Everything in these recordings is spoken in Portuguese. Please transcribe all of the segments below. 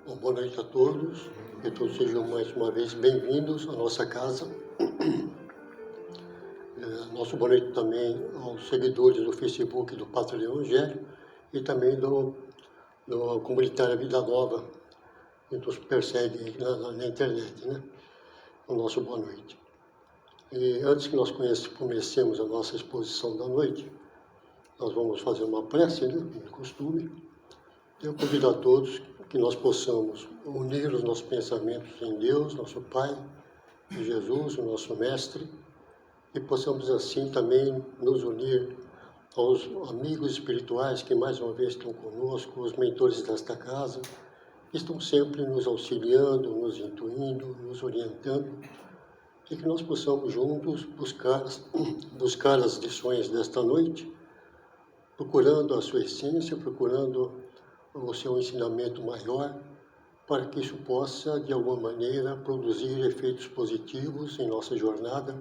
Bom, boa noite a todos, que todos sejam mais uma vez bem-vindos à nossa casa. Nosso boa noite também aos seguidores do Facebook do Padre Evangelho e também do Comunitária Vida Nova, que nos persegue na internet, né? O nosso boa noite. E antes que nós comecemos a nossa exposição da noite, nós vamos fazer uma prece, né, como de costume. Eu convido a todos que nós possamos unir os nossos pensamentos em Deus, nosso Pai, em Jesus, o nosso Mestre, e possamos assim também nos unir aos amigos espirituais que mais uma vez estão conosco, os mentores desta casa, que estão sempre nos auxiliando, nos intuindo, nos orientando, e que nós possamos juntos buscar as lições desta noite, procurando a sua essência, procurando o seu ensinamento maior, para que isso possa, de alguma maneira, produzir efeitos positivos em nossa jornada,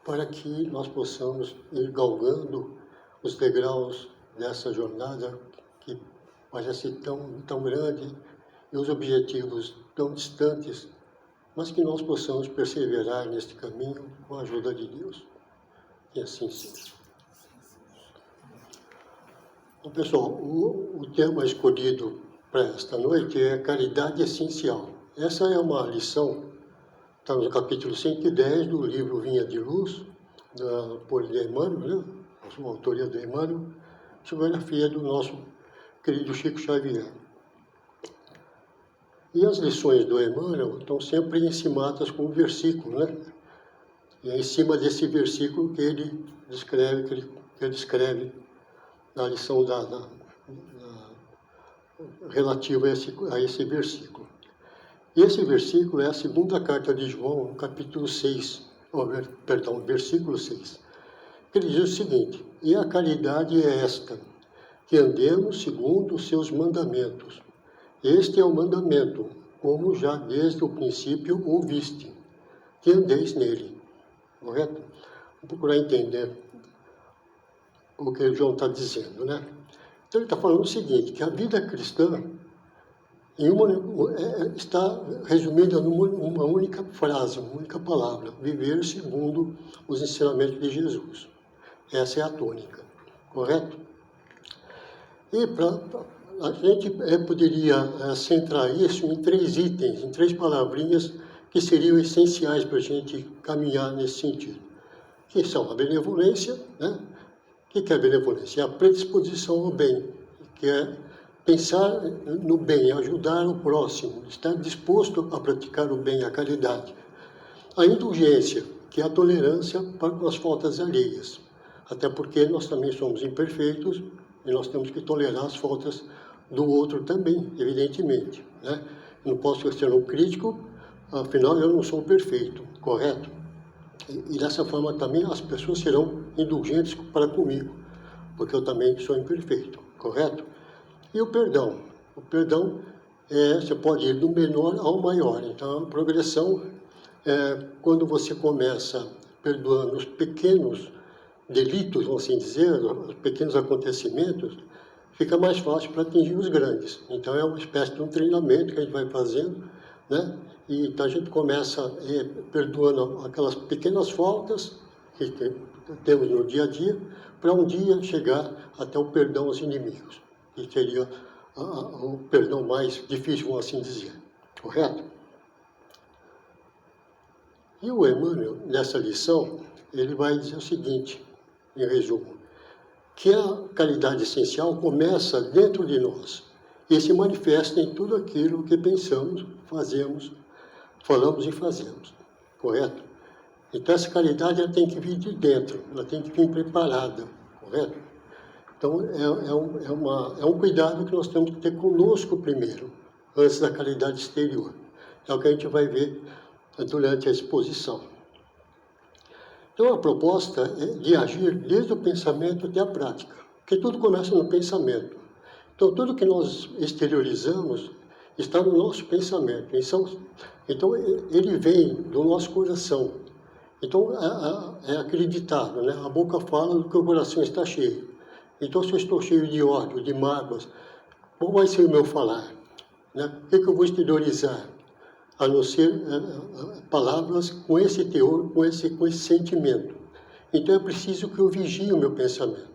para que nós possamos ir galgando os degraus dessa jornada que parece tão grande e os objetivos tão distantes, mas que nós possamos perseverar neste caminho com a ajuda de Deus. E assim seja. Bom, pessoal, o tema escolhido para esta noite é caridade essencial. Essa é uma lição, está no capítulo 110 do livro Vinha de Luz, por Emmanuel, né? A autoria do Emmanuel, psicografia do nosso querido Chico Xavier. E as lições do Emmanuel estão sempre encimadas com um versículo, né? E é em cima desse versículo que ele descreve na lição relativa a esse versículo. E esse versículo é a segunda carta de João, no capítulo 6, versículo 6. Ele diz o seguinte: e a caridade é esta, que andemos segundo os seus mandamentos. Este é o mandamento, como já desde o princípio ouviste, que andeis nele. Correto? Vou procurar entender o que o João está dizendo, né? Então ele está falando o seguinte, que a vida cristã está resumida numa única frase, uma única palavra: viver segundo os ensinamentos de Jesus. Essa é a tônica, correto? E a gente poderia centrar isso em 3 itens, em 3 palavrinhas que seriam essenciais para a gente caminhar nesse sentido, que são a benevolência, né? O que é a benevolência? É a predisposição ao bem, que é pensar no bem, ajudar o próximo, estar disposto a praticar o bem, a caridade. A indulgência, que é a tolerância para as faltas alheias, até porque nós também somos imperfeitos e nós temos que tolerar as faltas do outro também, evidentemente, né? Não posso ser um crítico, afinal eu não sou perfeito, correto? E dessa forma também as pessoas serão indulgentes para comigo, porque eu também sou imperfeito, correto? E o perdão? O perdão você pode ir do menor ao maior. Então, a progressão é quando você começa perdoando os pequenos delitos, vamos assim dizer, os pequenos acontecimentos, fica mais fácil para atingir os grandes. Então, é uma espécie de um treinamento que a gente vai fazendo, né? E então a gente começa perdoando aquelas pequenas faltas que temos no dia a dia, para um dia chegar até o perdão aos inimigos, que seria o perdão mais difícil, vamos assim dizer, correto? E o Emmanuel, nessa lição, ele vai dizer o seguinte, em resumo, que a caridade essencial começa dentro de nós e se manifesta em tudo aquilo que pensamos, fazemos, falamos e fazemos, correto? Então, essa caridade ela tem que vir de dentro, ela tem que vir preparada, correto? Então, é um cuidado que nós temos que ter conosco primeiro, antes da caridade exterior. É o que a gente vai ver durante a exposição. Então, a proposta é de agir desde o pensamento até a prática, porque tudo começa no pensamento. Então, tudo que nós exteriorizamos está no nosso pensamento. Então, ele vem do nosso coração. Então, é acreditado, né? A boca fala do que o coração está cheio. Então, se eu estou cheio de ódio, de mágoas, qual vai ser o meu falar? Né? O que eu vou exteriorizar? A não ser palavras com esse teor, com esse sentimento. Então é preciso que eu vigie o meu pensamento.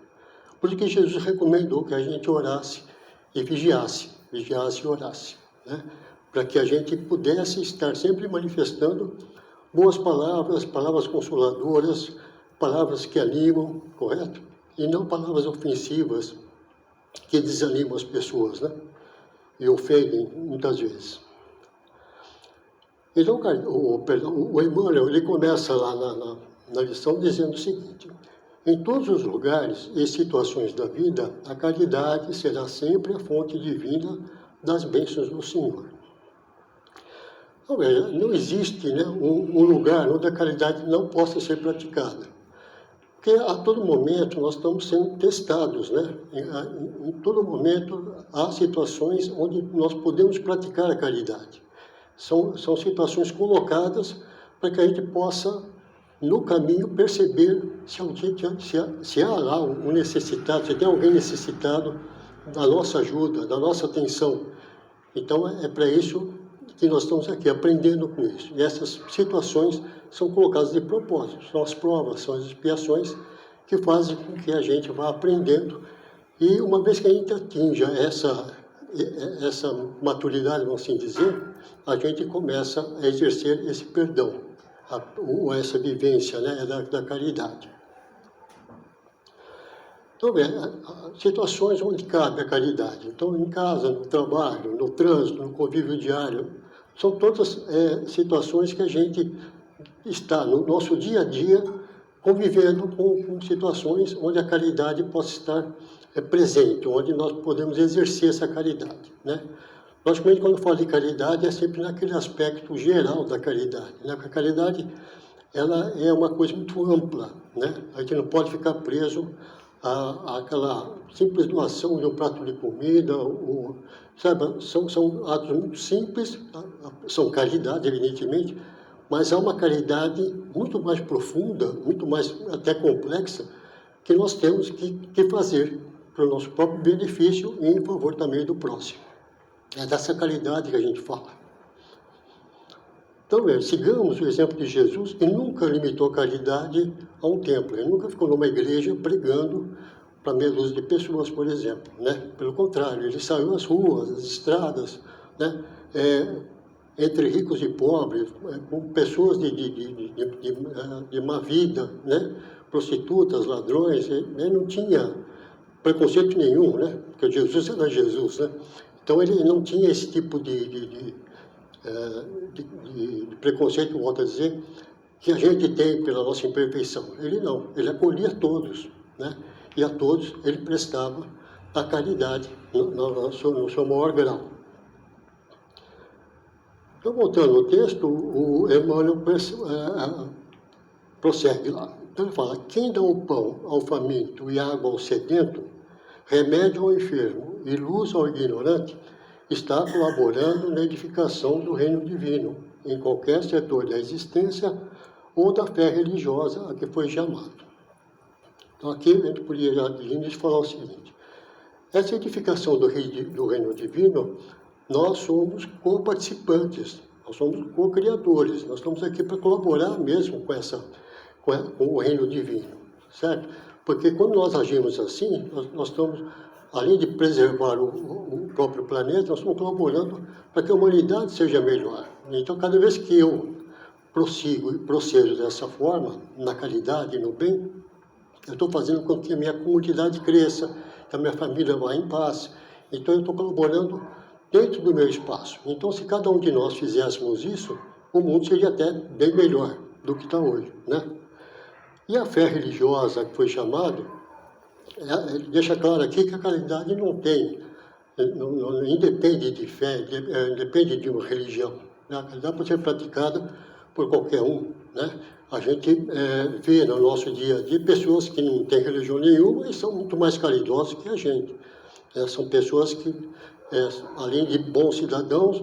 Por isso que Jesus recomendou que a gente orasse e vigiasse e orasse, né? Para que a gente pudesse estar sempre manifestando boas palavras, palavras consoladoras, palavras que animam, correto? E não palavras ofensivas que desanimam as pessoas, né? E ofendem muitas vezes. Então, o Emmanuel, ele começa lá na lição dizendo o seguinte: em todos os lugares e situações da vida, a caridade será sempre a fonte divina das bênçãos do Senhor. Não existe, né, um lugar onde a caridade não possa ser praticada. Porque a todo momento nós estamos sendo testados, né? Em todo momento há situações onde nós podemos praticar a caridade. São situações colocadas para que a gente possa, no caminho, perceber se há lá um necessitado, se tem alguém necessitado da nossa ajuda, da nossa atenção. Então, é para isso que nós estamos aqui, aprendendo com isso. E essas situações são colocadas de propósito, são as provas, são as expiações que fazem com que a gente vá aprendendo. E uma vez que a gente atinja essa maturidade, vamos assim dizer, a gente começa a exercer esse perdão, ou essa vivência, né, da caridade. Então, situações onde cabe a caridade. Então, em casa, no trabalho, no trânsito, no convívio diário, são todas situações que a gente está, no nosso dia a dia, convivendo com situações onde a caridade possa estar presente, onde nós podemos exercer essa caridade, né? Logicamente, quando eu falo de caridade, é sempre naquele aspecto geral da caridade, né? Porque a caridade, ela é uma coisa muito ampla, né? A gente não pode ficar preso àquela simples doação de um prato de comida, sabe? São atos muito simples, são caridade, evidentemente, mas há uma caridade muito mais profunda, muito mais até complexa, que nós temos que fazer para o nosso próprio benefício e em favor também do próximo. É dessa caridade que a gente fala. Então, sigamos o exemplo de Jesus, que nunca limitou a caridade a um templo. Ele nunca ficou numa igreja pregando para meia dúzia de pessoas, por exemplo, né? Pelo contrário, ele saiu às ruas, às estradas, né? Entre ricos e pobres, com pessoas de má vida, né? Prostitutas, ladrões. Ele não tinha preconceito nenhum, né? Porque Jesus era Jesus, né? Então ele não tinha esse tipo de preconceito, volto a dizer, que a gente tem pela nossa imperfeição. Ele não, ele acolhia todos, né? E a todos ele prestava a caridade no seu maior grau. Então, voltando ao texto, o Emmanuel prossegue lá. Então ele fala: quem dá o pão ao faminto e água ao sedento, remédio ao enfermo e luz ao ignorante, está colaborando na edificação do reino divino, em qualquer setor da existência ou da fé religiosa a que foi chamado. Então aqui a gente podia já de início falar o seguinte: essa edificação do reino divino, nós somos co-participantes, nós somos co-criadores, nós estamos aqui para colaborar mesmo com o reino divino, certo? Porque quando nós agimos assim, nós estamos, além de preservar o próprio planeta, nós estamos colaborando para que a humanidade seja melhor. Então, cada vez que eu prossigo e procedo dessa forma, na caridade e no bem, eu estou fazendo com que a minha comunidade cresça, que a minha família vá em paz. Então, eu estou colaborando dentro do meu espaço. Então, se cada um de nós fizéssemos isso, o mundo seria até bem melhor do que está hoje, né? E a fé religiosa que foi chamado, deixa claro aqui que a caridade não independe de fé, depende de uma religião, né? A caridade pode ser praticada por qualquer um, né? A gente vê no nosso dia a dia pessoas que não têm religião nenhuma e são muito mais caridosas que a gente. São pessoas que, além de bons cidadãos,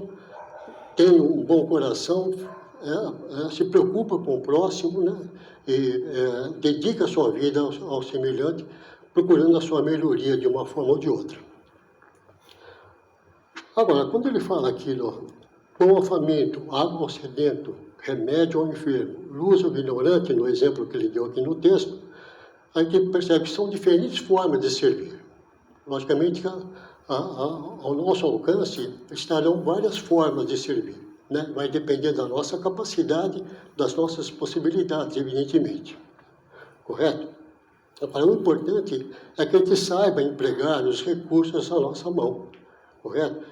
têm um bom coração, se preocupa com o próximo, né? E dedica a sua vida ao semelhante, procurando a sua melhoria de uma forma ou de outra. Agora, quando ele fala aquilo, ó, pão ao faminto, água ao sedento, remédio ao enfermo, luz ao ignorante, no exemplo que ele deu aqui no texto, a gente percebe que são diferentes formas de servir. Logicamente, ao nosso alcance estarão várias formas de servir, né? Vai depender da nossa capacidade, das nossas possibilidades, evidentemente. Correto? Agora, o importante é que a gente saiba empregar os recursos à nossa mão. Correto?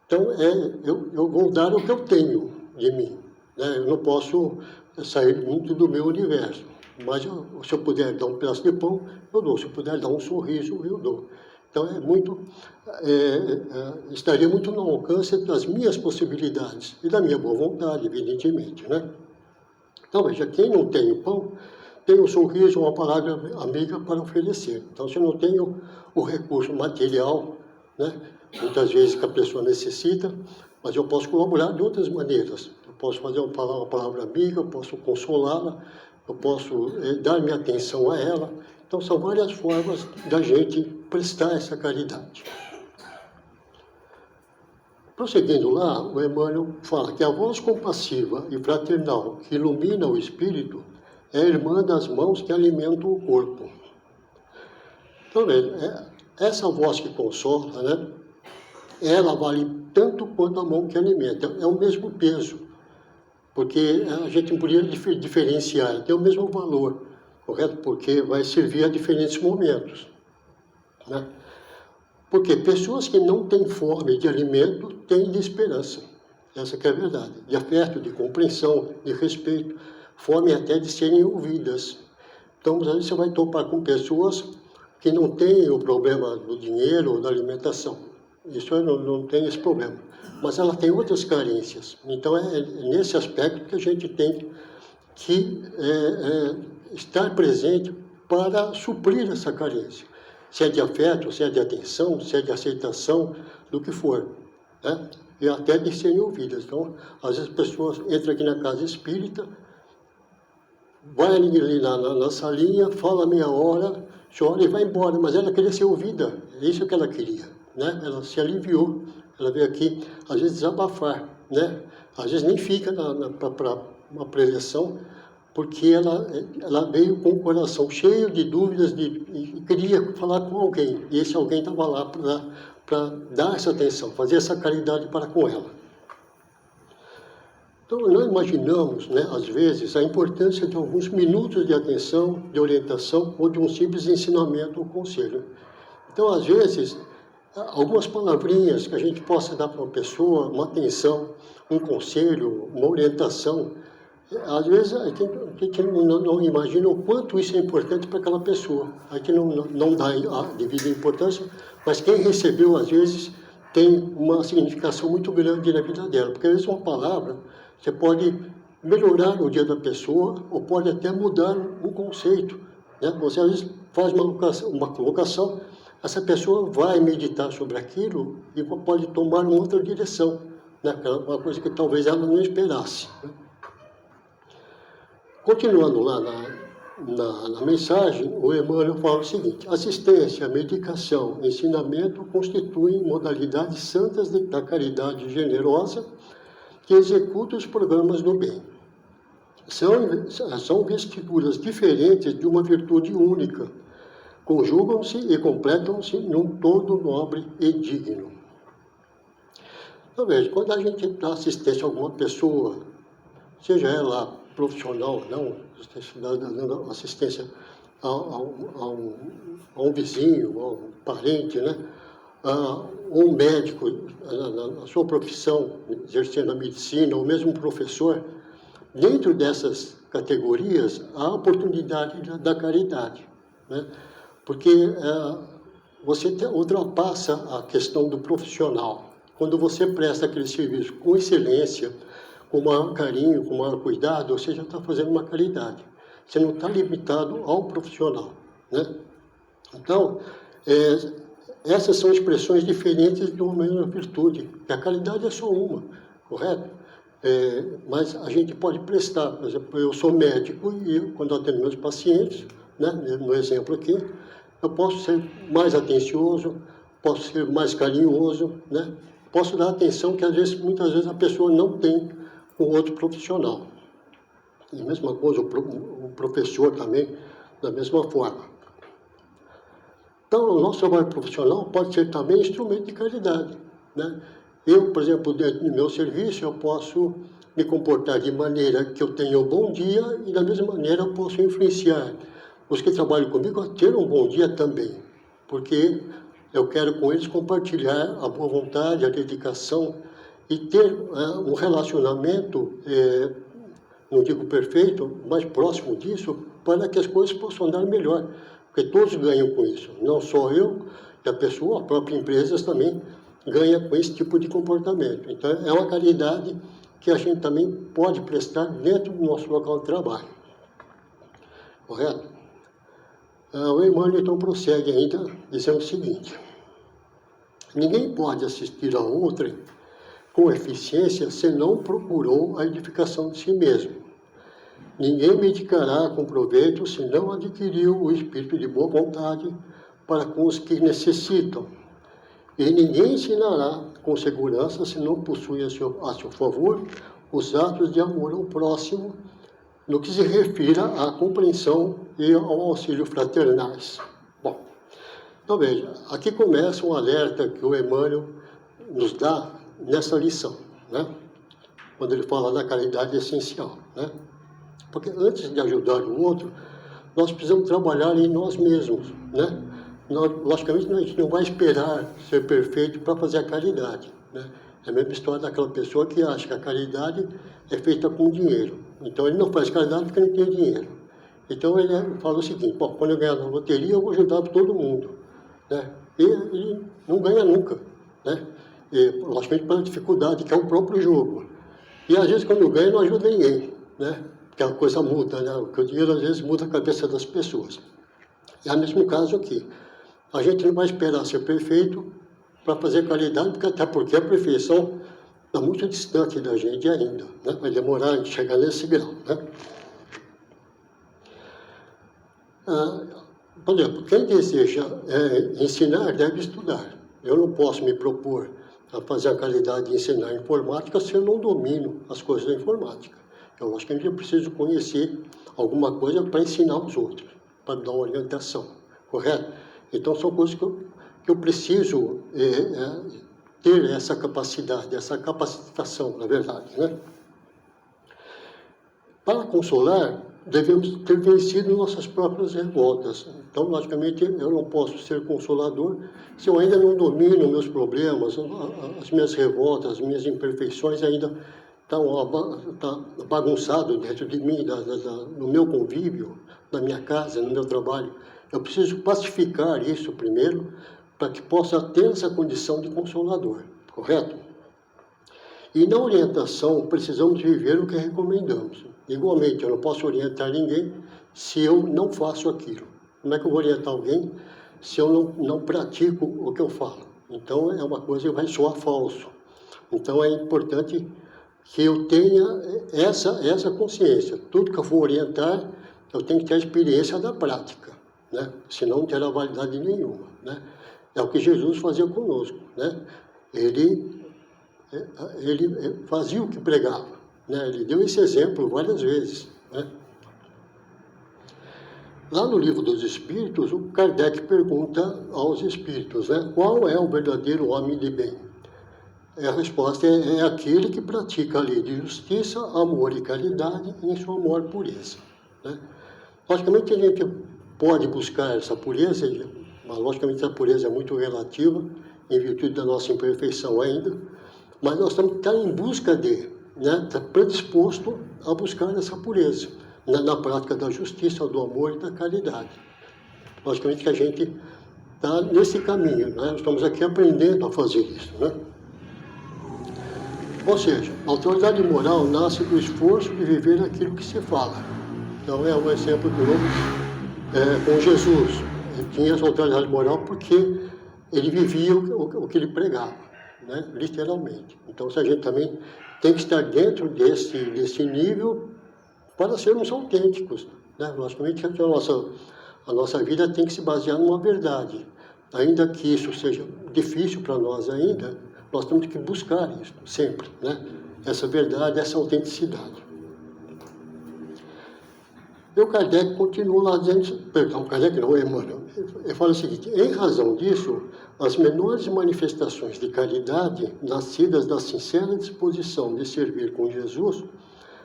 Então, eu vou dar o que eu tenho de mim, né? Eu não posso sair muito do meu universo, mas se eu puder dar um pedaço de pão, eu dou. Se eu puder dar um sorriso, eu dou. Então, estaria muito no alcance das minhas possibilidades e da minha boa vontade, evidentemente, né? Então, veja, quem não tem o pão, tem um sorriso, uma palavra amiga para oferecer. Então, se eu não tenho o recurso material, né, muitas vezes que a pessoa necessita, mas eu posso colaborar de outras maneiras. Eu posso fazer uma palavra amiga, eu posso consolá-la, eu posso dar minha atenção a ela. Então, são várias formas da gente prestar essa caridade. Prosseguindo lá, o Emmanuel fala que a voz compassiva e fraternal que ilumina o espírito é a irmã das mãos que alimentam o corpo. Então, essa voz que consola, né, ela vale tanto quanto a mão que alimenta. É o mesmo peso, porque a gente não poderia diferenciar, tem o mesmo valor, correto? Porque vai servir a diferentes momentos, né? Porque pessoas que não têm fome de alimento têm de esperança. Essa que é a verdade. De afeto, de compreensão, de respeito, fome até de serem ouvidas. Então, às vezes você vai topar com pessoas que não têm o problema do dinheiro ou da alimentação. Isso não tem esse problema. Mas ela tem outras carências. Então, é nesse aspecto que a gente tem que estar presente para suprir essa carência. Se é de afeto, se é de atenção, se é de aceitação, do que for, né? E até de serem ouvidas. Então, às vezes as pessoas entram aqui na casa espírita, vai ali na salinha, fala meia hora, chora e vai embora, mas ela queria ser ouvida, é isso que ela queria, né? Ela se aliviou, ela veio aqui, às vezes, desabafar, né? Às vezes nem fica para uma preleção, porque ela veio com o coração cheio de dúvidas e queria falar com alguém. E esse alguém estava lá para dar essa atenção, fazer essa caridade para com ela. Então, nós imaginamos, né, às vezes, a importância de alguns minutos de atenção, de orientação ou de um simples ensinamento ou conselho. Então, às vezes, algumas palavrinhas que a gente possa dar para uma pessoa, uma atenção, um conselho, uma orientação. Às vezes a gente não imagina o quanto isso é importante para aquela pessoa. A gente não dá a devida importância, mas quem recebeu, às vezes, tem uma significação muito grande na vida dela. Porque, às vezes, uma palavra, você pode melhorar o dia da pessoa ou pode até mudar um conceito, né? Você, às vezes, faz uma colocação, essa pessoa vai meditar sobre aquilo e pode tomar uma outra direção, né? Uma coisa que talvez ela não esperasse, né? Continuando lá na mensagem, o Emmanuel fala o seguinte: assistência, medicação, ensinamento constituem modalidades santas da caridade generosa que executa os programas do bem. São vestiduras diferentes de uma virtude única, conjugam-se e completam-se num todo nobre e digno. Então, veja, quando a gente dá assistência a alguma pessoa, seja ela profissional, não, dando assistência a um vizinho, a um parente, né? Ou um médico na sua profissão, exercendo a medicina, ou mesmo um professor, dentro dessas categorias, há a oportunidade da caridade, né? Porque você ultrapassa a questão do profissional. Quando você presta aquele serviço com excelência, com maior carinho, com maior cuidado, você já está fazendo uma caridade. Você não está limitado ao profissional, né? Então, essas são expressões diferentes de uma mesma virtude. A caridade é só uma, correto? Mas a gente pode prestar. Por exemplo, eu sou médico e quando eu atendo meus pacientes, né, no exemplo aqui, eu posso ser mais atencioso, posso ser mais carinhoso, né? posso dar atenção que muitas vezes a pessoa não tem com outro profissional. E a mesma coisa, o professor também, da mesma forma. Então, o nosso trabalho profissional pode ser também instrumento de caridade, né? Eu, por exemplo, dentro do meu serviço, eu posso me comportar de maneira que eu tenha um bom dia e, da mesma maneira, eu posso influenciar os que trabalham comigo a ter um bom dia também, porque eu quero com eles compartilhar a boa vontade, a dedicação e ter um relacionamento, não digo perfeito, mas próximo disso, para que as coisas possam andar melhor, porque todos ganham com isso, não só eu, e a pessoa, a própria empresa também ganha com esse tipo de comportamento. Então, é uma caridade que a gente também pode prestar dentro do nosso local de trabalho. Correto? O Emmanuel, então, prossegue ainda, dizendo o seguinte: ninguém pode assistir a outrem com eficiência se não procurou a edificação de si mesmo. Ninguém medicará com proveito se não adquiriu o espírito de boa vontade para com os que necessitam. E ninguém ensinará com segurança se não possui a seu favor os atos de amor ao próximo, no que se refira à compreensão e ao auxílio fraternais. Bom, então veja, aqui começa um alerta que o Emmanuel nos dá nessa lição, né? Quando ele fala da caridade essencial, né? Porque antes de ajudar o outro, nós precisamos trabalhar em nós mesmos, né? Logicamente, a gente não vai esperar ser perfeito para fazer a caridade, né? É a mesma história daquela pessoa que acha que a caridade é feita com dinheiro. Então, ele não faz caridade porque não tem dinheiro. Então, ele fala o seguinte: bom, quando eu ganhar na loteria, eu vou ajudar todo mundo, né? E ele não ganha nunca, né? E, logicamente, pela dificuldade que é o próprio jogo. E, às vezes, quando ganha, não ajuda ninguém, né? Porque a coisa muda, né? Porque o dinheiro, às vezes, muda a cabeça das pessoas. É o mesmo caso aqui. A gente não vai esperar ser perfeito para fazer caridade, até porque a perfeição está muito distante da gente ainda, né? Vai demorar a gente chegar nesse grau, né? Por exemplo, quem deseja ensinar deve estudar. Eu não posso me propor a fazer a caridade de ensinar informática se eu não domino as coisas da informática. Eu acho que a gente precisa conhecer alguma coisa para ensinar os outros, para dar uma orientação, correto? Então, são coisas que eu preciso ter essa capacidade, essa capacitação, na verdade, né? Para consolar, devemos ter vencido nossas próprias revoltas. Então, logicamente, eu não posso ser consolador se eu ainda não domino meus problemas, as minhas revoltas, as minhas imperfeições ainda estão bagunçado dentro de mim, no meu convívio, na minha casa, no meu trabalho. Eu preciso pacificar isso primeiro, para que possa ter essa condição de consolador, correto? E na orientação, precisamos viver o que recomendamos. Igualmente, eu não posso orientar ninguém se eu não faço aquilo. Como é que eu vou orientar alguém se eu não pratico o que eu falo? Então, é uma coisa que vai soar falso. Então, é importante que eu tenha essa consciência. Tudo que eu for orientar, eu tenho que ter a experiência da prática, né? Senão não terá validade nenhuma, né? É o que Jesus fazia conosco, né? Ele fazia o que pregava, né? Ele deu esse exemplo várias vezes, né? Lá no Livro dos Espíritos, o Kardec pergunta aos espíritos, né? Qual é o verdadeiro homem de bem? A resposta é aquele que pratica a lei de justiça, amor e caridade em sua maior pureza, né? Logicamente, a gente pode buscar essa pureza, mas logicamente a pureza é muito relativa, em virtude da nossa imperfeição ainda, mas nós temos que estar em busca né? Estar predisposto a buscar essa pureza, na prática da justiça, do amor e da caridade. Logicamente que a gente está nesse caminho, né? Nós estamos aqui aprendendo a fazer isso, né? Ou seja, a autoridade moral nasce do esforço de viver aquilo que se fala. Então, é um exemplo de novo com Jesus. Ele tinha essa autoridade moral porque ele vivia o que ele pregava, né? Literalmente. Então, a gente também tem que estar dentro desse nível para sermos autênticos, né? Logicamente, a nossa vida tem que se basear numa verdade. Ainda que isso seja difícil para nós ainda, Nós temos que buscar isso, sempre, né? Essa verdade, essa autenticidade. E o Kardec continua lá dizendo, perdão, Kardec não, Emmanuel, ele fala o seguinte: em razão disso, as menores manifestações de caridade, nascidas da sincera disposição de servir com Jesus,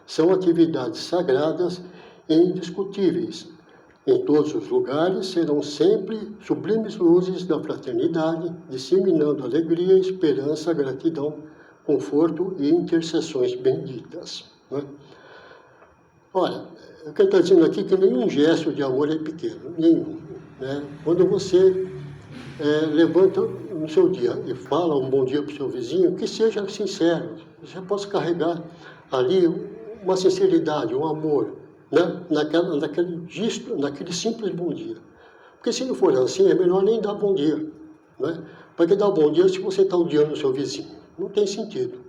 são atividades sagradas e indiscutíveis. Em todos os lugares serão sempre sublimes luzes da fraternidade, disseminando alegria, esperança, gratidão, conforto e intercessões benditas. Né? Olha, o que ele está dizendo aqui é que nenhum gesto de amor é pequeno, nenhum. Né? Quando você levanta no seu dia e fala um bom dia para o seu vizinho, que seja sincero, você possa carregar ali uma sinceridade, um amor, né? naquele simples bom dia. Porque se não for assim, é melhor nem dar bom dia. Né? Para que dar bom dia se você está odiando o seu vizinho? Não tem sentido.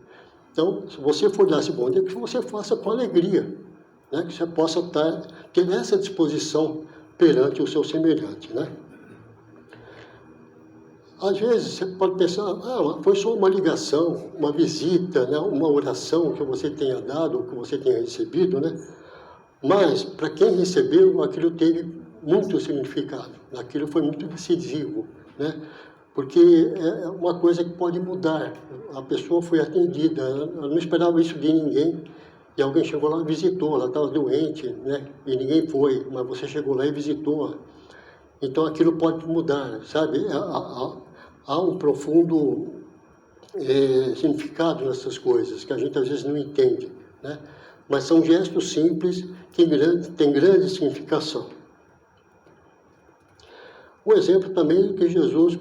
Então, se você for dar esse bom dia, que você faça com alegria, né? Que você possa ter essa disposição perante o seu semelhante. Né? Às vezes você pode pensar, foi só uma ligação, uma visita, né? Uma oração que você tenha dado, ou que você tenha recebido, né? Mas, para quem recebeu, aquilo teve muito significado, aquilo foi muito decisivo, né? Porque é uma coisa que pode mudar. A pessoa foi atendida, ela não esperava isso de ninguém, e alguém chegou lá e visitou, ela estava doente, né? E ninguém foi, mas você chegou lá e visitou. Então, aquilo pode mudar, sabe? Há um profundo significado nessas coisas, que a gente às vezes não entende, né? Mas são gestos simples que têm grande significação. Um exemplo também é que Jesus,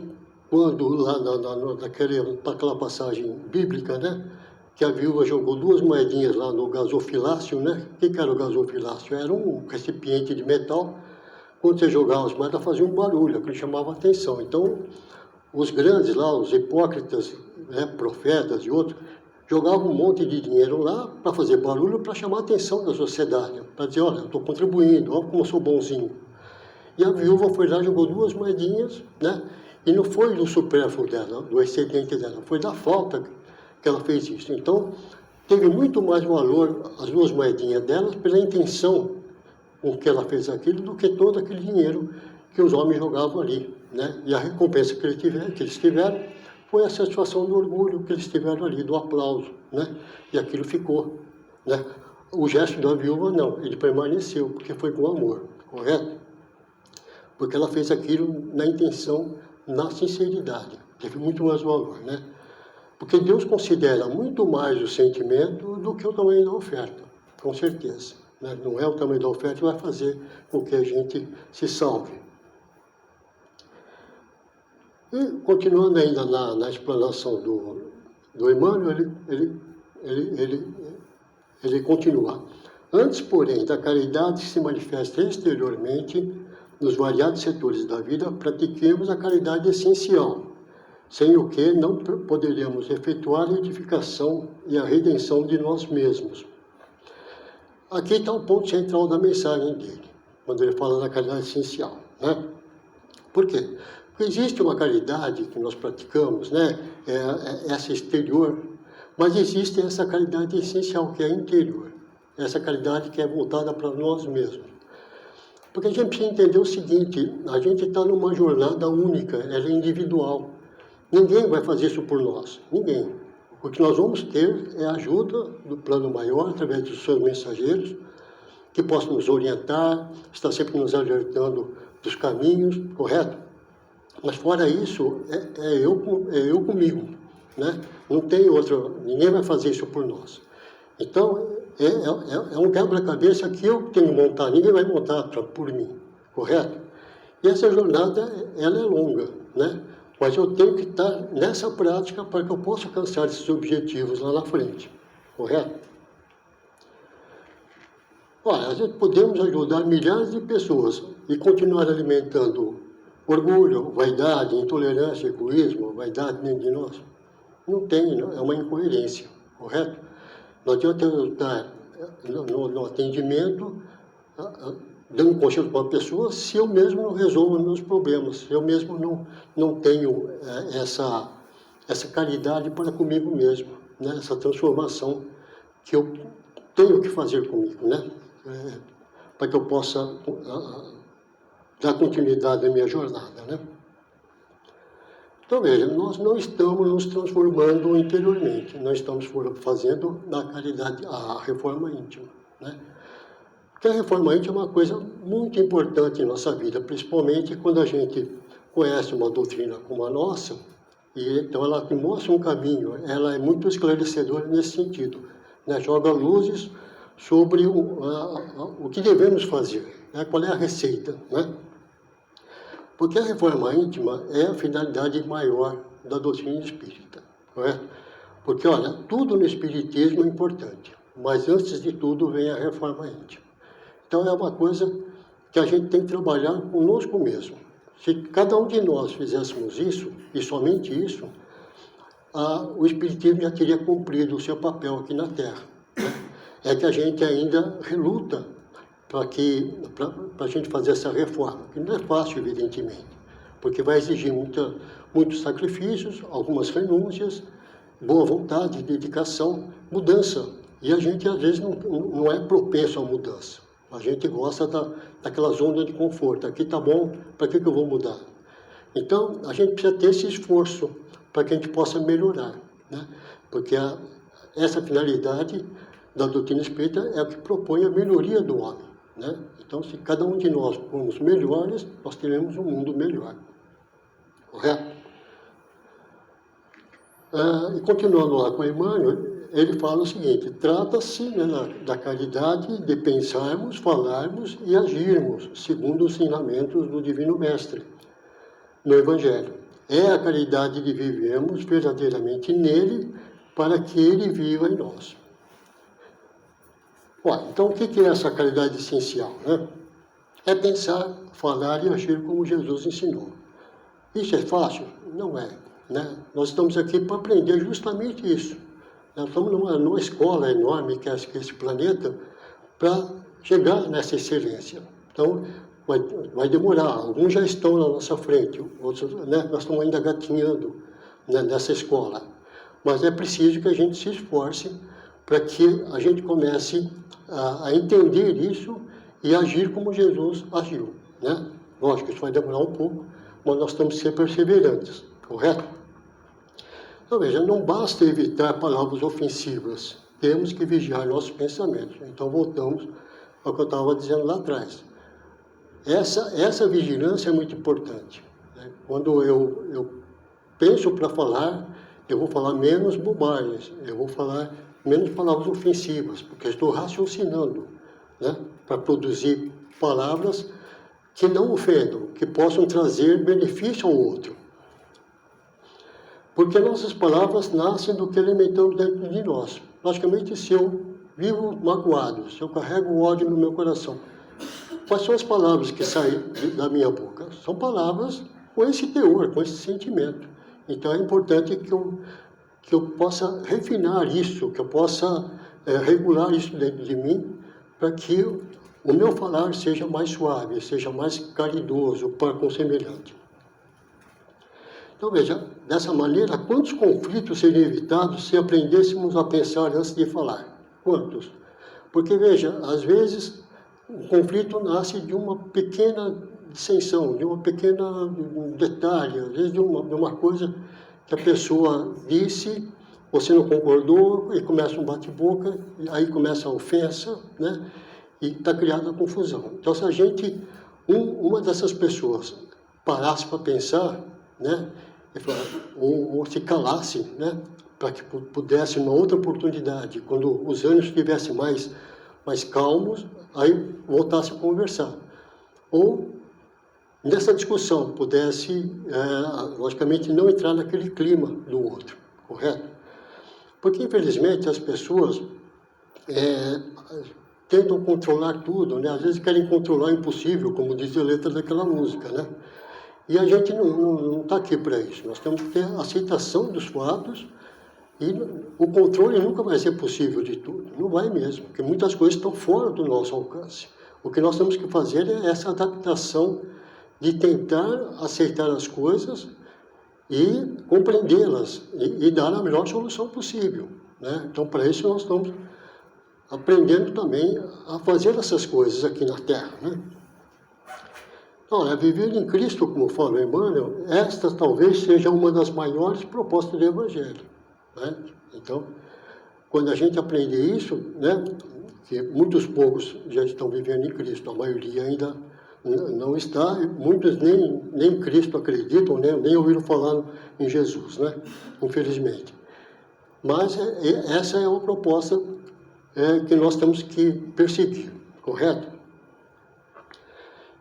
quando lá naquela passagem bíblica, né? Que a viúva jogou 2 moedinhas lá no gasofilácio, né? O que era o gasofilácio? Era um recipiente de metal. Quando você jogava as moedas, fazia um barulho, aquilo chamava atenção. Então, os grandes lá, os hipócritas, né, profetas e outros, jogavam um monte de dinheiro lá para fazer barulho, para chamar a atenção da sociedade, para dizer, olha, eu estou contribuindo, olha como eu sou bonzinho. E a viúva foi lá, jogou 2 moedinhas, né? E não foi do supérfluo dela, do excedente dela, foi da falta que ela fez isso. Então, teve muito mais valor as 2 moedinhas delas pela intenção com que ela fez aquilo do que todo aquele dinheiro que os homens jogavam ali, né? E a recompensa que eles tiveram foi a satisfação do orgulho que eles tiveram ali, do aplauso, né? E aquilo ficou, né? O gesto da viúva, não, ele permaneceu, porque foi com amor, correto? Porque ela fez aquilo na intenção, na sinceridade, teve muito mais valor, né? Porque Deus considera muito mais o sentimento do que o tamanho da oferta, com certeza. Né? Não é o tamanho da oferta que vai fazer com que a gente se salve. E, continuando ainda na explanação do Emmanuel, ele continua. Antes, porém, da caridade que se manifesta exteriormente, nos variados setores da vida, pratiquemos a caridade essencial, sem o que não poderíamos efetuar a edificação e a redenção de nós mesmos. Aqui está o ponto central da mensagem dele, quando ele fala da caridade essencial, né? Por quê? Porque existe uma caridade que nós praticamos, né? Essa exterior, mas existe essa caridade essencial, que é a interior. Essa caridade que é voltada para nós mesmos. Porque a gente precisa entender o seguinte, a gente está numa jornada única, ela é individual. Ninguém vai fazer isso por nós, ninguém. O que nós vamos ter é a ajuda do plano maior, através dos seus mensageiros, que possam nos orientar, estar sempre nos alertando dos caminhos, correto? Mas fora isso, é eu comigo, né? Não tem outra, ninguém vai fazer isso por nós. Então, é um quebra-cabeça que eu tenho que montar, ninguém vai montar por mim, correto? E essa jornada, ela é longa, né? Mas eu tenho que estar nessa prática para que eu possa alcançar esses objetivos lá na frente, correto? Olha, a gente podemos ajudar milhares de pessoas e continuar alimentando orgulho, vaidade, intolerância, egoísmo, vaidade dentro de nós. Não tem, é uma incoerência, correto? Não adianta eu estar no atendimento, dando conselho para uma pessoa, se eu mesmo não resolvo os meus problemas, se eu mesmo não tenho essa caridade para comigo mesmo, né? Essa transformação que eu tenho que fazer comigo, né? Para que eu possa dar continuidade à minha jornada, né? Então, veja, nós não estamos nos transformando interiormente, nós estamos fazendo na caridade a reforma íntima, né? Porque a reforma íntima é uma coisa muito importante em nossa vida, principalmente quando a gente conhece uma doutrina como a nossa, e então ela te mostra um caminho, ela é muito esclarecedora nesse sentido, né? Joga luzes sobre o que devemos fazer, né? Qual é a receita, né? Porque a reforma íntima é a finalidade maior da doutrina espírita, não é? Porque, olha, tudo no espiritismo é importante, mas antes de tudo vem a reforma íntima. Então é uma coisa que a gente tem que trabalhar conosco mesmo. Se cada um de nós fizéssemos isso, e somente isso, o espiritismo já teria cumprido o seu papel aqui na Terra, né? É que a gente ainda reluta para a gente fazer essa reforma, que não é fácil, evidentemente, porque vai exigir muitos sacrifícios, algumas renúncias, boa vontade, dedicação, mudança. E a gente, às vezes, não é propenso à mudança. A gente gosta daquela zona de conforto. Aqui está bom, para que eu vou mudar? Então, a gente precisa ter esse esforço para que a gente possa melhorar, né? Porque essa finalidade da doutrina espírita é o que propõe a melhoria do homem, né? Então, se cada um de nós formos melhores, nós teremos um mundo melhor. Correto? E continuando lá com Emmanuel, ele fala o seguinte: trata-se, né, da caridade de pensarmos, falarmos e agirmos segundo os ensinamentos do Divino Mestre no Evangelho. É a caridade de vivermos verdadeiramente nele para que ele viva em nós. Então, o que é essa caridade essencial, né? É pensar, falar e agir como Jesus ensinou. Isso é fácil? Não é, né? Nós estamos aqui para aprender justamente isso. Nós estamos numa escola enorme que é esse planeta para chegar nessa excelência. Então, vai demorar. Alguns já estão na nossa frente, outros, né, nós estamos ainda gatinhando, né, nessa escola. Mas é preciso que a gente se esforce para que a gente comece a entender isso e agir como Jesus agiu, né? Lógico que isso vai demorar um pouco, mas nós temos que ser perseverantes, correto? Então, veja, não basta evitar palavras ofensivas, temos que vigiar nossos pensamentos. Então, voltamos ao que eu estava dizendo lá atrás. Essa vigilância é muito importante, né? Quando eu penso para falar, eu vou falar menos bobagens, eu vou falar menos palavras ofensivas, porque eu estou raciocinando, né, para produzir palavras que não ofendam, que possam trazer benefício ao outro. Porque nossas palavras nascem do que alimentamos dentro de nós. Logicamente, se eu vivo magoado, se eu carrego ódio no meu coração, quais são as palavras que saem da minha boca? São palavras com esse teor, com esse sentimento. Então, é importante que eu possa refinar isso, que eu possa regular isso dentro de mim, para que o meu falar seja mais suave, seja mais caridoso para com o semelhante. Então, veja, dessa maneira, quantos conflitos seriam evitados se aprendêssemos a pensar antes de falar? Quantos? Porque, veja, às vezes o conflito nasce de uma pequena dissensão, de uma pequena detalhe, às vezes de uma coisa que a pessoa disse, você não concordou, e começa um bate-boca, aí começa a ofensa, né? E está criada a confusão. Então, se a gente, uma dessas pessoas, parasse para pensar, né? Ou se calasse, né? Para que pudesse uma outra oportunidade, quando os ânimos estivessem mais calmos, aí voltasse a conversar. Ou, nessa discussão, pudesse, logicamente, não entrar naquele clima do outro, correto? Porque, infelizmente, as pessoas tentam controlar tudo, né? Às vezes querem controlar o impossível, como diz a letra daquela música, né? E a gente não está aqui para isso. Nós temos que ter a aceitação dos fatos e o controle nunca vai ser possível de tudo. Não vai mesmo, porque muitas coisas estão fora do nosso alcance. O que nós temos que fazer é essa adaptação de tentar aceitar as coisas e compreendê-las e dar a melhor solução possível, né? Então, para isso, nós estamos aprendendo também a fazer essas coisas aqui na Terra, né? Olha, viver em Cristo, como fala Emmanuel, esta talvez seja uma das maiores propostas do Evangelho, né? Então, quando a gente aprender isso, né, que muitos poucos já estão vivendo em Cristo, a maioria ainda não está, muitos nem em Cristo acreditam, né, nem ouviram falar em Jesus, né, infelizmente. Mas essa é uma proposta que nós temos que perseguir, correto?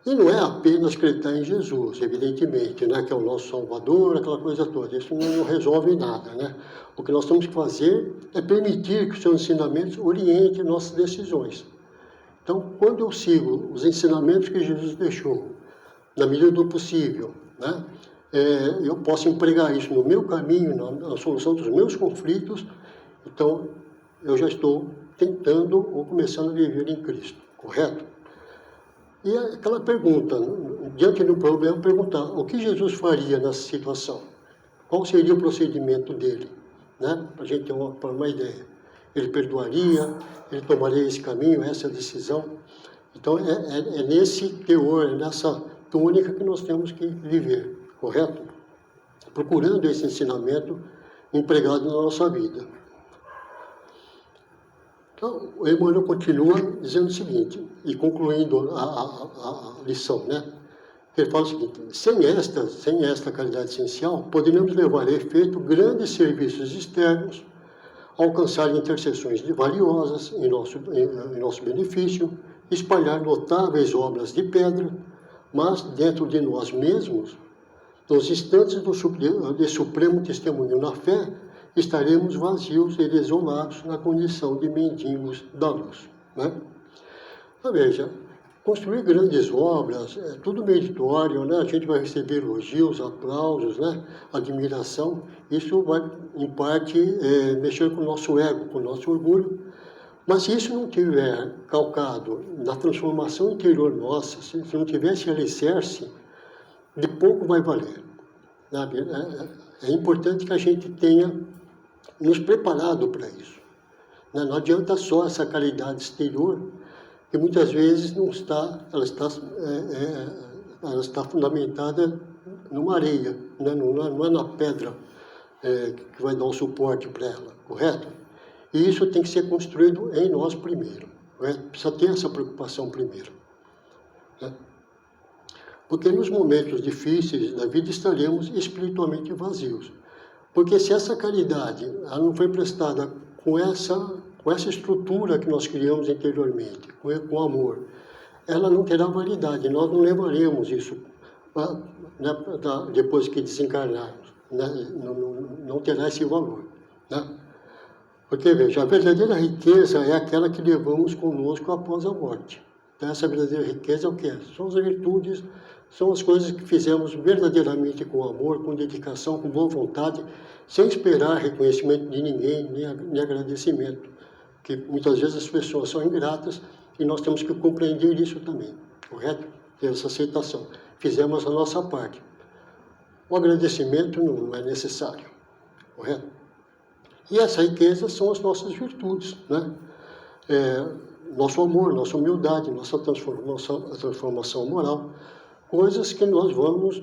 E não é apenas acreditar em Jesus, evidentemente, né, que é o nosso Salvador, aquela coisa toda. Isso não resolve nada, né? O que nós temos que fazer é permitir que os seus ensinamentos orientem nossas decisões. Então, quando eu sigo os ensinamentos que Jesus deixou, na medida do possível, né, eu posso empregar isso no meu caminho, na solução dos meus conflitos, então eu já estou tentando ou começando a viver em Cristo, correto? E aquela pergunta, diante do problema, perguntar o que Jesus faria nessa situação? Qual seria o procedimento dele? Né? Para a gente ter uma ideia. Ele perdoaria? Ele tomaria esse caminho, essa decisão? Então, é nesse teor, é nessa tônica que nós temos que viver, correto? Procurando esse ensinamento empregado na nossa vida. Então, o Emmanuel continua dizendo o seguinte, e concluindo a lição, né? Ele fala o seguinte, sem esta caridade essencial, poderíamos levar a efeito grandes serviços externos, alcançar intercessões valiosas em nosso benefício, espalhar notáveis obras de pedra, mas dentro de nós mesmos, nos instantes de supremo testemunho na fé, estaremos vazios e desolados na condição de mendigos da luz, né? Então, veja, construir grandes obras é tudo meritório, né? A gente vai receber elogios, aplausos, né? Admiração. Isso vai, em parte, mexer com o nosso ego, com o nosso orgulho. Mas se isso não tiver calcado na transformação interior nossa, se não tiver esse alicerce, de pouco vai valer. Sabe? É importante que a gente tenha nos preparado para isso. Não adianta só essa caridade exterior, que muitas vezes ela está fundamentada numa areia, né? Não é na pedra que vai dar um suporte para ela, correto? E isso tem que ser construído em nós primeiro, correto? Precisa ter essa preocupação primeiro, né? Porque nos momentos difíceis da vida estaremos espiritualmente vazios. Porque se essa caridade ela não foi prestada com essa estrutura que nós criamos interiormente, com amor, ela não terá validade, nós não levaremos isso né, depois que desencarnarmos, né, não terá esse valor, né? Porque, veja, a verdadeira riqueza é aquela que levamos conosco após a morte. Então, essa verdadeira riqueza é o que? São as virtudes, são as coisas que fizemos verdadeiramente com amor, com dedicação, com boa vontade, sem esperar reconhecimento de ninguém, nem agradecimento. Porque muitas vezes as pessoas são ingratas e nós temos que compreender isso também, correto? Ter essa aceitação. Fizemos a nossa parte. O agradecimento não é necessário, correto? E essa riqueza são as nossas virtudes, né? Nosso amor, nossa humildade, nossa transformação moral, coisas que nós vamos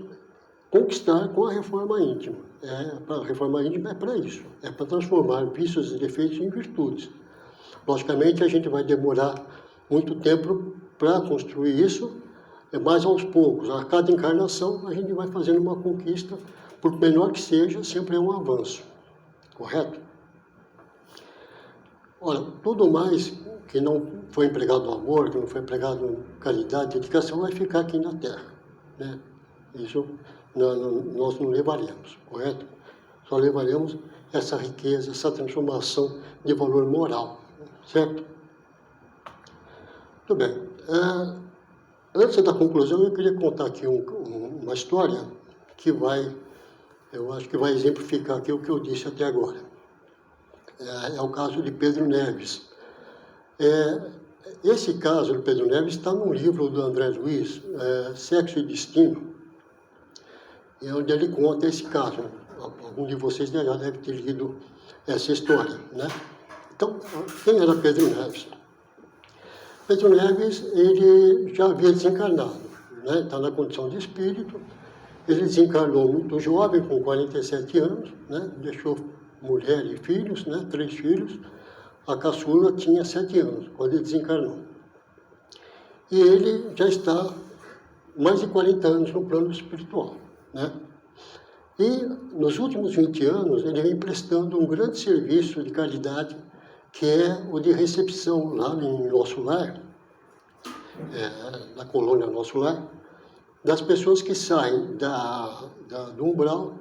conquistar com a reforma íntima. A reforma íntima é para isso, é para transformar vícios e defeitos em virtudes. Logicamente, a gente vai demorar muito tempo para construir isso, mas aos poucos, a cada encarnação, a gente vai fazendo uma conquista, por menor que seja, sempre é um avanço, correto? Olha, tudo mais que não foi empregado no amor, que não foi empregado em caridade, dedicação, vai ficar aqui na Terra, né? Isso nós não levaremos, correto? Só levaremos essa riqueza, essa transformação de valor moral, certo? Muito bem. Antes da conclusão, eu queria contar aqui uma história que eu acho que vai exemplificar aqui o que eu disse até agora. É o caso de Pedro Neves. Esse caso de Pedro Neves está no livro do André Luiz, Sexo e Destino. e onde ele conta esse caso. Algum de vocês já deve ter lido essa história, né? Então, quem era Pedro Neves? Pedro Neves, ele já havia desencarnado, né? Está na condição de espírito. Ele desencarnou muito jovem, com 47 anos, né? Deixou mulher e filhos, né? 3 filhos. A caçula tinha 7 anos, quando ele desencarnou. E ele já está mais de 40 anos no plano espiritual, né? E nos últimos 20 anos, ele vem prestando um grande serviço de caridade, que é o de recepção lá em Nosso Lar, na colônia Nosso Lar, das pessoas que saem do umbral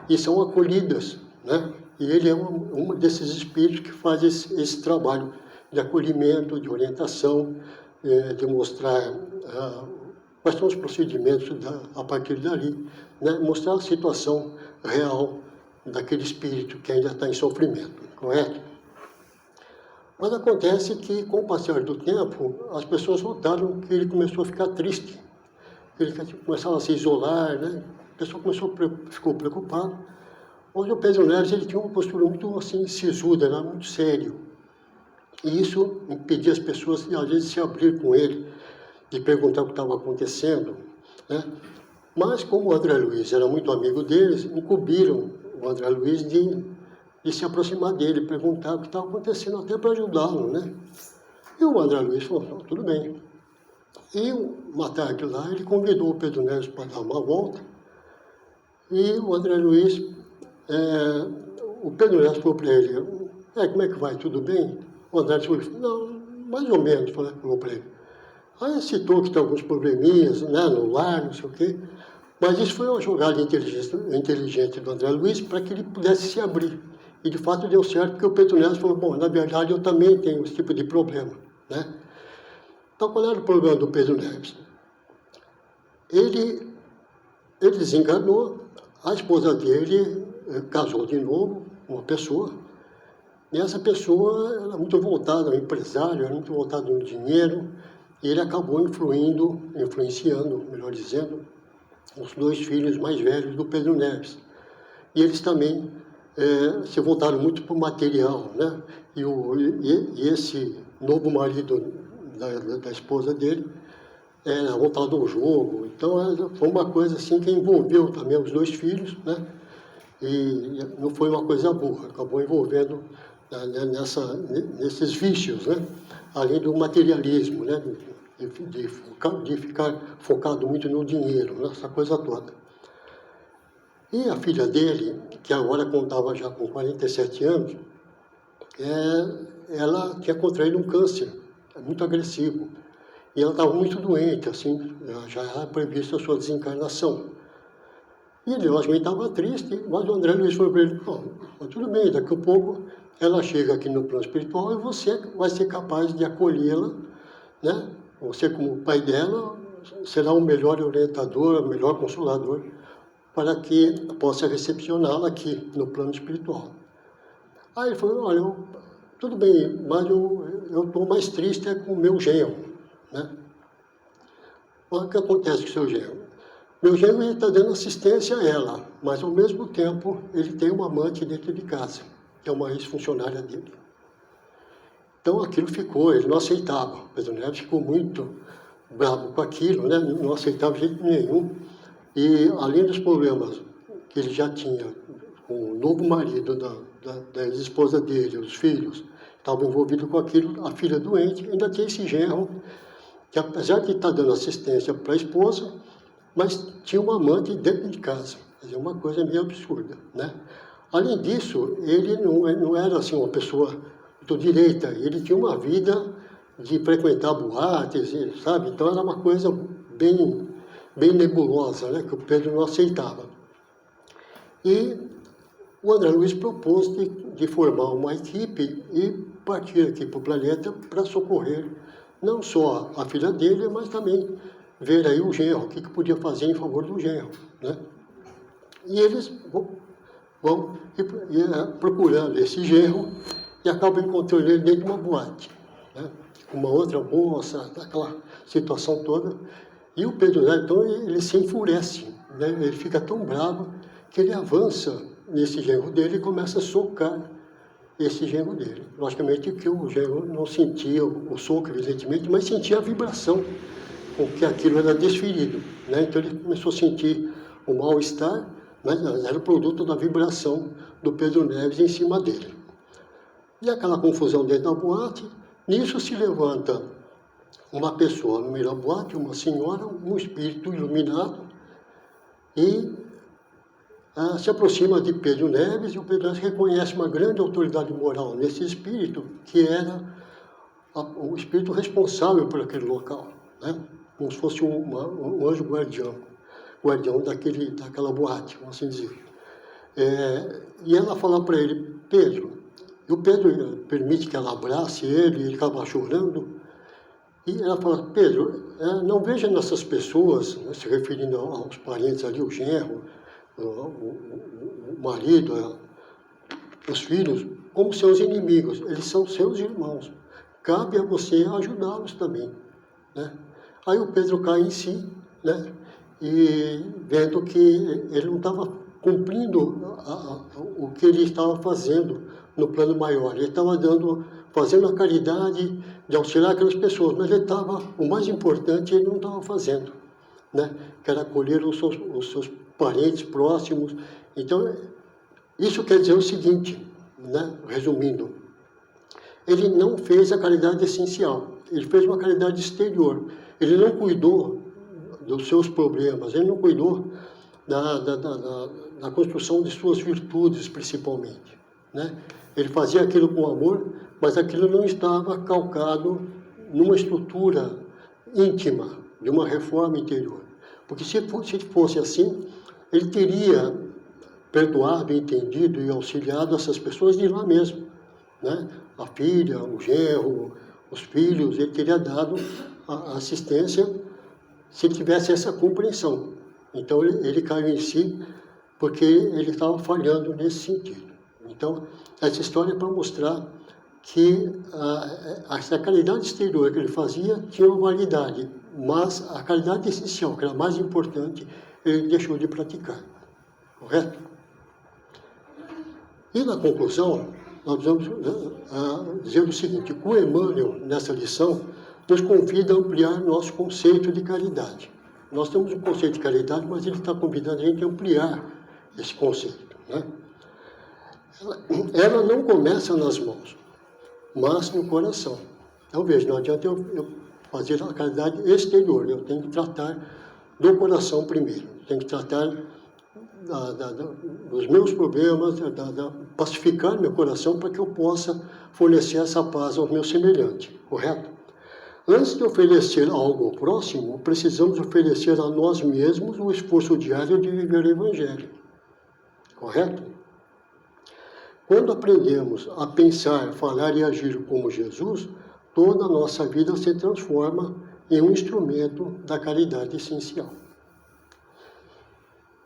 e são acolhidas, né? E ele é um desses espíritos que faz esse trabalho de acolhimento, de orientação, de mostrar quais são os procedimentos a partir dali, né? Mostrar a situação real daquele espírito que ainda está em sofrimento, correto? Mas acontece que, com o passar do tempo, as pessoas notaram que ele começou a ficar triste, ele começava a se isolar, né? A pessoa ficou preocupada. Hoje o Pedro Neves ele tinha uma postura muito assim, sisuda, era muito sério. E isso impedia as pessoas, às vezes, de se abrir com ele, de perguntar o que estava acontecendo, né? Mas, como o André Luiz era muito amigo deles, incumbiram o André Luiz de se aproximar dele, perguntar o que estava acontecendo, até para ajudá-lo, né? E o André Luiz falou, tudo bem. E uma tarde lá, ele convidou o Pedro Neves para dar uma volta, e o André Luiz, o Pedro Neves falou para ele, como é que vai, tudo bem? O André Luiz falou, não, mais ou menos, falou para ele. Aí citou que tem alguns probleminhas, né, no lar, não sei o quê, mas isso foi uma jogada inteligente do André Luiz para que ele pudesse se abrir. E de fato deu certo, porque o Pedro Neves falou, bom, na verdade eu também tenho esse tipo de problema, né? Então, qual era o problema do Pedro Neves? Ele desenganou, a esposa dele casou de novo com uma pessoa, e essa pessoa era muito voltada ao empresário, era muito voltada no dinheiro, e ele acabou influenciando, melhor dizendo, os 2 filhos mais velhos do Pedro Neves. E eles também se voltaram muito para o material, né? E esse novo marido da esposa dele era voltado ao jogo. Então, foi uma coisa assim que envolveu também os 2 filhos, né? E não foi uma coisa boa, acabou envolvendo nesses vícios, né? Além do materialismo, né? De ficar focado muito no dinheiro, nessa coisa toda. E a filha dele, que agora contava já com 47 anos, ela tinha contraído um câncer muito agressivo. E ela estava muito doente, assim, já era prevista a sua desencarnação. E ele, logicamente, estava triste, mas o André Luiz falou para ele, tudo bem, daqui a pouco ela chega aqui no plano espiritual e você vai ser capaz de acolhê-la, né? Você, como pai dela, será o melhor orientador, o melhor consolador, para que possa recepcioná-la aqui no plano espiritual. Aí ele falou, olha, tudo bem, mas eu estou mais triste com o meu genro, né? O que acontece com o seu genro? Meu genro está dando assistência a ela, mas ao mesmo tempo ele tem uma amante dentro de casa, que é uma ex-funcionária dele. Então aquilo ficou, ele não aceitava. O Pedro Neves ficou muito bravo com aquilo, né? Não aceitava de jeito nenhum. E além dos problemas que ele já tinha com o novo marido da ex-esposa dele, os filhos, estavam envolvidos com aquilo, a filha doente, ainda tinha esse genro, que apesar de estar dando assistência para a esposa, mas tinha uma amante dentro de casa. Quer dizer, uma coisa meio absurda, né? Além disso, ele não era assim uma pessoa muito direita, ele tinha uma vida de frequentar boates, sabe? Então era uma coisa bem nebulosa, né? Que o Pedro não aceitava. E o André Luiz propôs de formar uma equipe e partir aqui para o planeta para socorrer não só a filha dele, mas também ver aí o genro, o que podia fazer em favor do genro, né? E eles vão procurando esse genro e acabam encontrando ele dentro de uma boate, né? Uma outra moça, aquela situação toda. E o Pedro Neves, então, ele se enfurece, né? Ele fica tão bravo que ele avança nesse genro dele e começa a socar esse genro dele. Logicamente que o genro não sentia o soco, evidentemente, mas sentia a vibração com que aquilo era desferido, né? Então ele começou a sentir o mal-estar, mas era produto da vibração do Pedro Neves em cima dele. E aquela confusão dentro da boate, nisso se levanta uma pessoa no meio da boate, uma senhora, um espírito iluminado, e se aproxima de Pedro Neves, e o Pedro Neves reconhece uma grande autoridade moral nesse espírito, que era o espírito responsável por aquele local, né? Como se fosse um anjo guardião daquela boate, vamos assim dizer. E ela fala para ele, Pedro, e o Pedro permite que ela abrace ele acaba chorando, e ela fala, Pedro, não veja nessas pessoas, né, se referindo aos parentes ali, o genro, o marido, os filhos, como seus inimigos, eles são seus irmãos. Cabe a você ajudá-los também, né? Aí o Pedro cai em si, né? E vendo que ele não estava cumprindo o que ele estava fazendo no plano maior. Ele estava fazendo a caridade de auxiliar aquelas pessoas, mas o mais importante ele não estava fazendo, né? Que era acolher os seus parentes próximos. Então, isso quer dizer o seguinte, né? Resumindo, ele não fez a caridade essencial, ele fez uma caridade exterior. Ele não cuidou dos seus problemas, ele não cuidou da construção de suas virtudes, principalmente, né? Ele fazia aquilo com amor, mas aquilo não estava calcado numa estrutura íntima, de uma reforma interior. Porque se fosse assim, ele teria perdoado, entendido e auxiliado essas pessoas de lá mesmo, né? A filha, o genro, os filhos, ele teria dado a assistência se ele tivesse essa compreensão. Então ele caiu em si porque ele estava falhando nesse sentido. Então essa história é para mostrar que a caridade exterior que ele fazia tinha uma validade, mas a caridade essencial, que era mais importante, ele deixou de praticar. Correto? E na conclusão, nós vamos dizer o seguinte, o Emmanuel, nessa lição, nos convida a ampliar nosso conceito de caridade. Nós temos um conceito de caridade, mas ele está convidando a gente a ampliar esse conceito, né? Ela não começa nas mãos, mas no coração. Então, veja, não adianta eu fazer a caridade exterior, eu tenho que tratar do coração primeiro, tenho que tratar dos meus problemas, pacificar meu coração para que eu possa fornecer essa paz aos meus semelhantes, correto? Antes de oferecer algo ao próximo, precisamos oferecer a nós mesmos o esforço diário de viver o Evangelho, correto? Quando aprendemos a pensar, falar e agir como Jesus, toda a nossa vida se transforma em um instrumento da caridade essencial.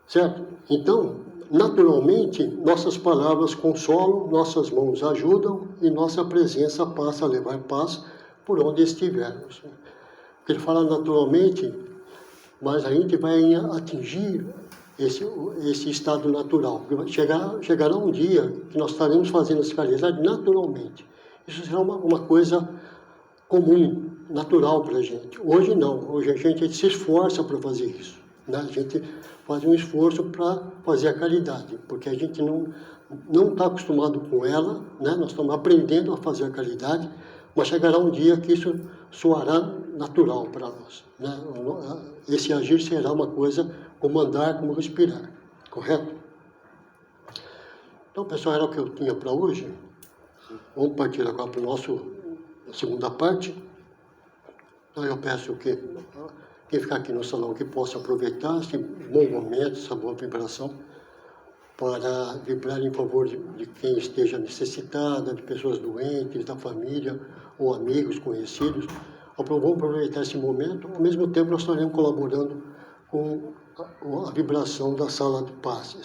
Certo? Então, naturalmente, nossas palavras consolam, nossas mãos ajudam e nossa presença passa a levar paz por onde estivermos. Ele fala naturalmente, mas a gente vai atingir esse estado natural. Chegará um dia que nós estaremos fazendo essa caridade naturalmente. Isso será uma coisa comum, natural para a gente. Hoje não, hoje a gente se esforça para fazer isso, né? A gente faz um esforço para fazer a caridade, porque a gente não está acostumado com ela, né? Nós estamos aprendendo a fazer a caridade, mas chegará um dia que isso soará natural para nós, né? Esse agir será uma coisa como andar, como respirar, correto? Então, pessoal, era o que eu tinha para hoje. Vamos partir agora para a segunda parte. Então, eu peço que quem ficar aqui no salão que possa aproveitar esse bom momento, essa boa vibração, para vibrar em favor de quem esteja necessitada, de pessoas doentes, da família ou amigos, conhecidos. Vamos aproveitar esse momento, ao mesmo tempo nós estaremos colaborando com a vibração da sala de passes.